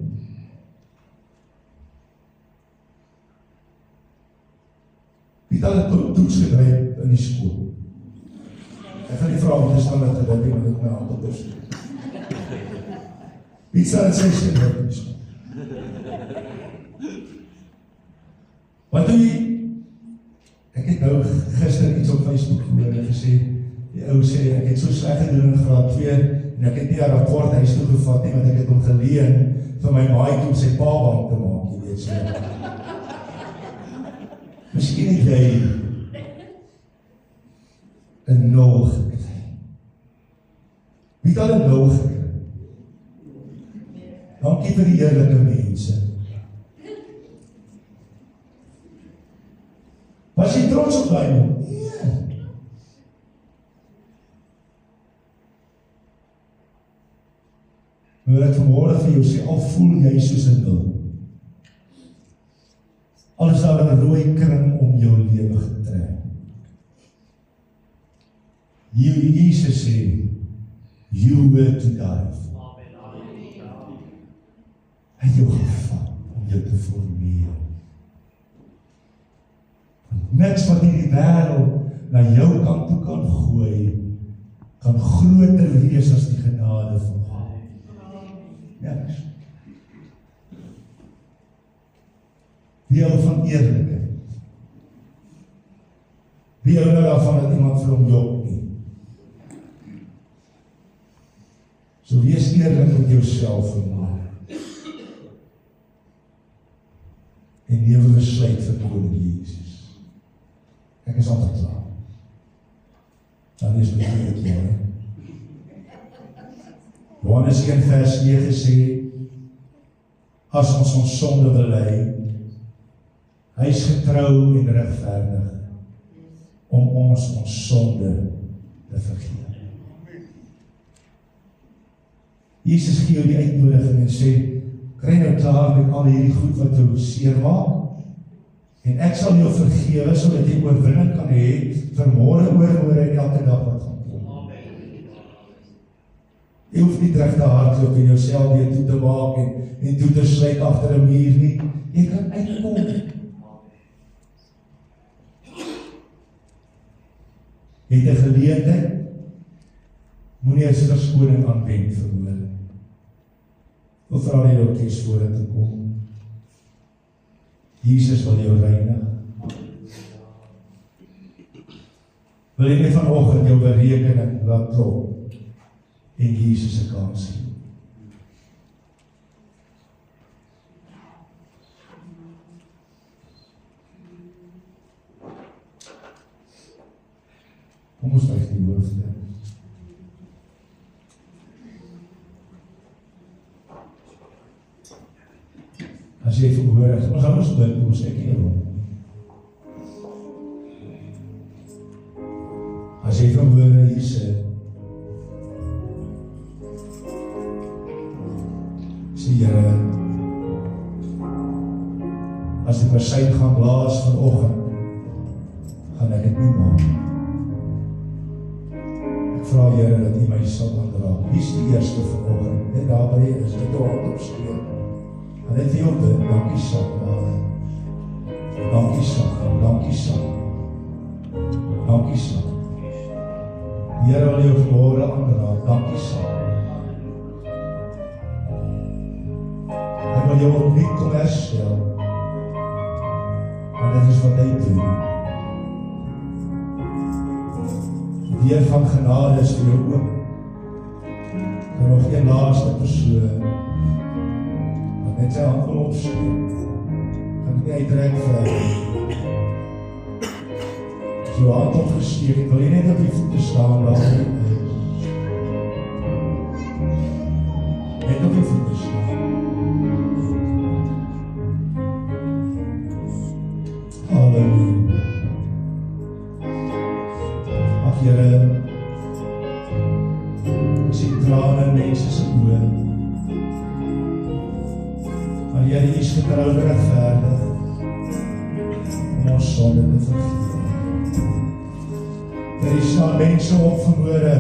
Wie het al toets gedryf in die skool? Ek gaan die vraag wat is dan dat gedink het, met my hand op is. Wie sal het sy gedryf in die skool? Wat doe jy? Ek het nou gister iets op Facebook gehoor en gesê, die ou sê, ek het so sleg gedoen in graad 2 en ek het nie 'n rapport huis toe gevat nie, want ek het hom geleen vir my maatjie om sy pa bang te maak, jy weet so. Miskien het jy 'n 0 gekry. Wie het al 'n 0 gekry? Dankie vir die eerlike mense. Was jy trots op my? Nee. Maar ek vanmôre vir jou sê, al voel jy soos 'n 0. Al is daar 'n rooi kring om jou lewe getrek. Jesus sê, you were to die. Hy het jou gevat om jou te formeer. Niks wat in die wêreld na jou kant toe kan gooi, kan groter wees as die genade van God. Niks. Wie hou van eerlikheid? Wie hou nou daarvan dat iemand vir hom jok nie? So wees eerlik met jouself vanmôre. En lewe besluit vir koning Jesus. Ek is altyd klaar. Dan is my hele klaar. Johannes 1 vers 9 sê, as ons sonde bely, hy is getrou en regverdig om ons sonde te vergewe. Jesus gee jou die uitnodiging en sê, kry nou klaar met al hierdie goed wat jou seer maak, en ek sal jou vergewe, sodat jy oorwinning kan hê, vir môre, oor en elke dag wat gaan kom. Jy hoef nie terug te hardloop en jouself weer toe te maak, en toe te sluit agter 'n muur nie, jy kan uitkom. Jy het 'n geleentheid, moenie as verskoning aanwend vermoor. Wil vra die orkes vorentoe kom. Jesus wil jou reinig. Wil jy net vanoggend jou berekening laat klop en Jesus se kans sien. Kom ons buig die hoofde. As jy verhoor, ons gaan ons bid, ons ek hier rond. As jy verhoor, hier sê, Here, as die persijn gaan blaas vanoggend, gaan ek dit nie maak. Ek vra Here dat U my sal aanraak. Wie is die eerste vanoggend? Net daar by is dit hand opsteek. En net vir jou bid, dankie Sak, dankie Sak, dankie Sak, dankie Sak. Here wil jou vanmôre aanraak, dankie Sak. Hy wil jou opnuut kom herstel, en dit is wat hy doen. Die deur van genade is vir jou oop. En nog een laaste persoon, wat net sy hand wil opsteek, gaan ek uitreik vir as jou hand opgesteek, wil jy net op die voete staan, waar jy is. Net op die voete staan. Halleluja. Ag Here, ek sien trane in mense se oë. Maar Here, U is getrou en regverdig om ons sonde te vergewe. Daar staan mense op vanmôre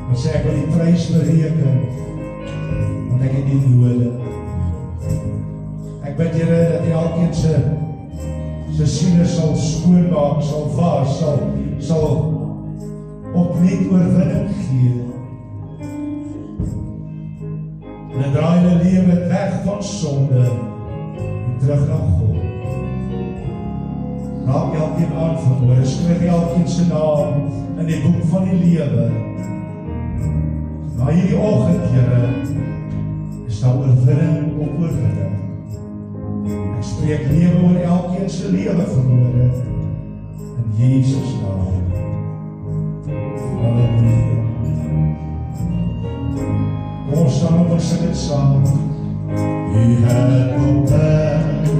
en sê ek wil die prys bereken, want ek het U nodig. Ek bid Here dat U elkeen se siene sal skoonmaak, sal was, sal opnuut oorwinning gee. En dan draai hulle lewe weg van sonde en terug na God. Raak elkeen aan vanmôre, skryf elkeen se naam in die boek van die lewe. Na hierdie oggend, Here, is sal oorwinning op oorwinning. Ek spreek lewe oor elkeen se lewe vanmôre in Jesus naam. Halleluja. Kom ons staan op en sing dit saam. He had opened,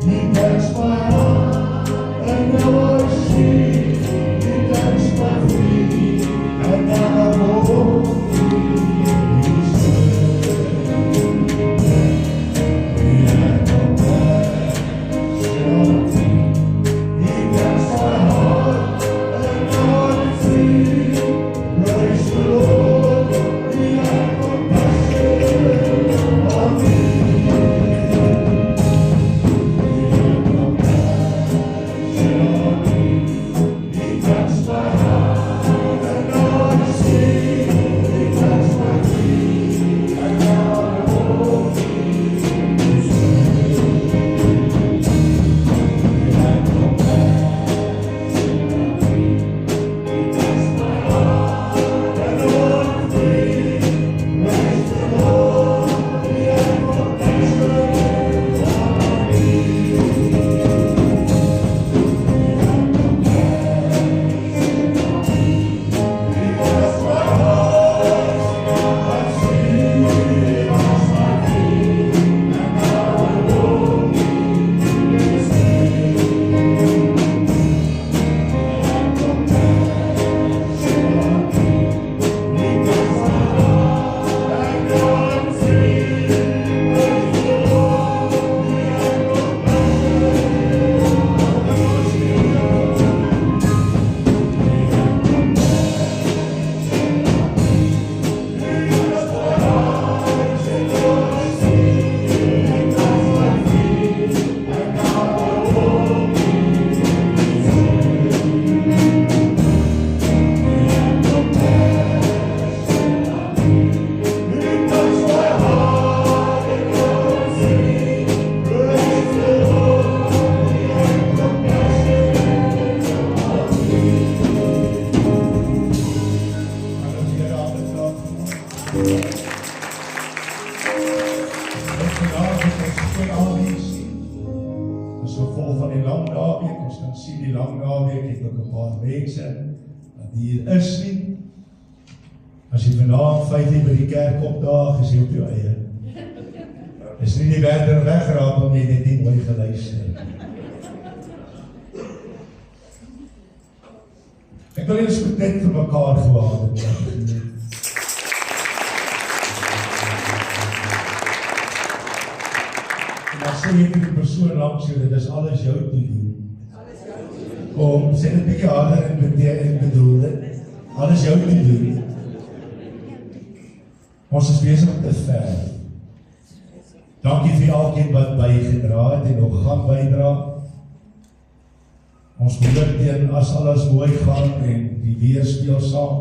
He touched my heart, and now I see. He touched my feet, and now I'm home. He's good. He had compassion. He touched my heart, and now I'm free. Praise the Lord. He had compassion on me. As jy vanavond 5 uur by die kerk opdaag, is jy op jou eie. Is nie die verder wegraap om jy net nie mooi geluister. Ek wil eens met net vir mekaar gewaarde word. En dan sê jy vir die persoon langs jou, dit is alles jou te doen. Kom, sê dit bietjie harder en bedoel dit. Alles jou te doen. Ons is besig om te ver. Dankie vir elkeen wat bygedra het en nog gaan bydra. Ons hoop teen as alles mooi gaan en die weer speel saam,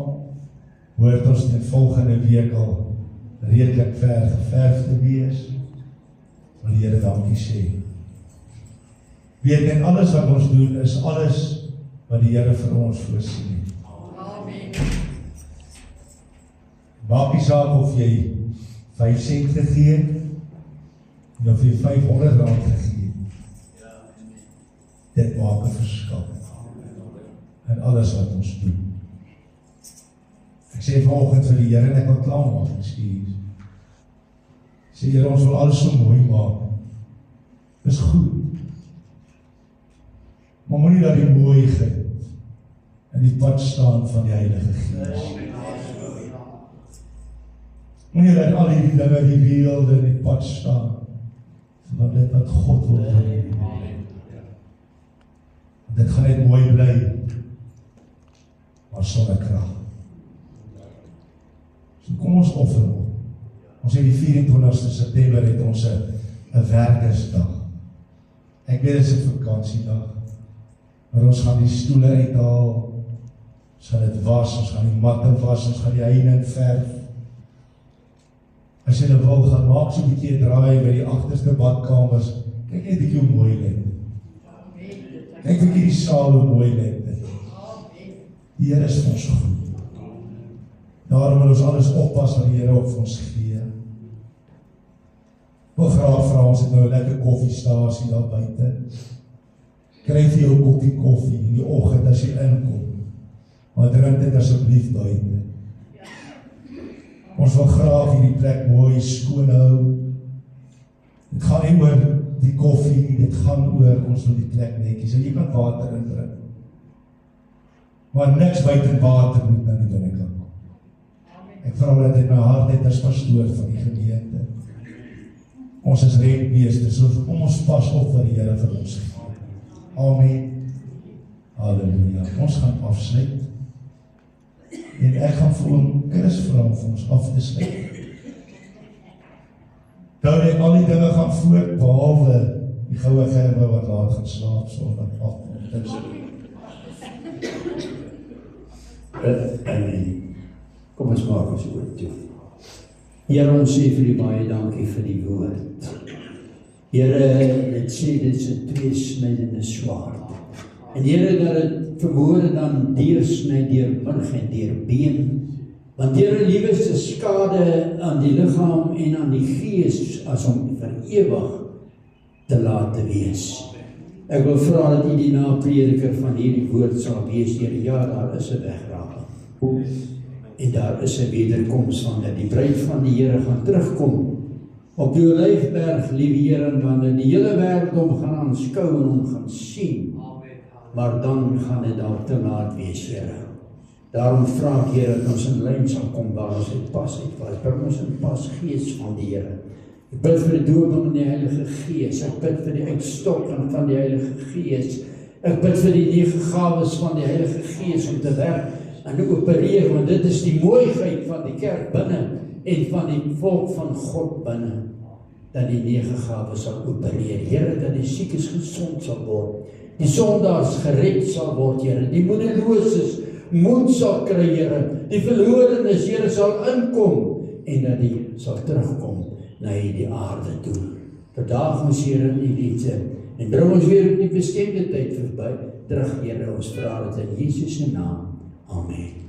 hoort ons teen volgende week al redelik ver geverf te wees. Wil die Here dankie sê. Weet net alles wat ons doen is alles wat die Here vir ons voorsien. Maak nie saak of jy 5 sent gegee en of jy 500 rand gegee. Dit maak 'n verskil in alles wat ons doen. Ek sê vanoggend vir die Here en ek wil klaar maak, ekskuus. Sê Here, ons wil alles so mooi maak. Dis goed. Maar moenie dat die mooiheid in die pad staan van die Heilige Gees. Moenie dat al die dinge, die wereld in die pad staan, want dit wat God wil doen. Dit gaan net mooi bly, maar sonder krag. So kom ons offer op. Ons het die 24ste September het ons 'n werkersdag. Ek weet dit is 'n vakansiedag, maar ons gaan die stoele uithaal, ons gaan dit was, ons gaan die matte was, ons gaan die heining verf. As jy wil, gaan maak so 'n bietjie draai by die agterste badkamers. Kyk net bietjie hoe mooi lyk dit. Kyk bietjie die saal hoe mooi lyk dit. Die Here is vir ons goed. Daarom wil ons alles oppas wat die Here op vir ons gee. Wil graag vra, ons het nou 'n lekker koffiestasie daar buite. Kry vir jou 'n koppie koffie in die oggend as jy inkom. Maar drink dit asseblief buite. Ons wil graag hierdie plek mooi skoon hou. Dit gaan nie oor die koffie nie, dit gaan oor ons wil die plek netjies. So jy kan water indrink. Maar niks buiten water moet na die binnekant kom. Ek vra dat dit my hart het as pastoor van die gemeente. Ons is rentmeesters, so kom ons pas op wat die Here vir ons gee. Amen. Halleluja. Ons gaan afsluit. En ek gaan vir hom Chris vra om vir ons af te sluit. Nou net al die dinge gaan voort, behalwe die goue gerwe wat laat gaan slaap Sondag aand. Amen. Kom ons maak ons oor toe. Here, ons sê vir U baie dankie vir die woord. Here, dit sê dit is 'n tweesnydende swaard. En Here, dat dit vermoere dan deursny deur murg en deur been. Want Here, lieweste skade aan die liggaam en aan die gees as om vir ewig te laat te wees. Ek wil vra dat U die naprediker van hierdie woord sal wees, Here. Ja, daar is 'n wegraping. En daar is 'n wederkoms van dat die bruid van die Here gaan terugkom op die Olyfberg, liewe Here, en wanneer die hele wêreld hom gaan aanskou en hom gaan sien. Maar dan gaan dit dalk te laat wees, Here. Daarom vra ek, Here, dat ons in lyn sal kom waar ons het pas uitwas. Bring ons in pas gees van die Here. Ek bid vir die dooping in die Heilige Gees. Ek bid vir die uitstokking van die Heilige Gees. Ek bid vir die 9 gawes van die Heilige Gees om te werk en opereer, want dit is die mooiheid van die kerk binne en van die volk van God binne, dat die 9 gawes sal opereer. Here, dat die siekes gesond sal word, die sondaars gered sal word, Here, die moedeloses moed sal kry, Here, die verlorenes, Here, sal inkom, en dat die sal terugkom na hierdie aarde toe. Verdaag ons, Here, in die liefde, en bring ons weer op die bestemde tyd verby, terug, Here, ons vra dit in Jesus se naam. Amen.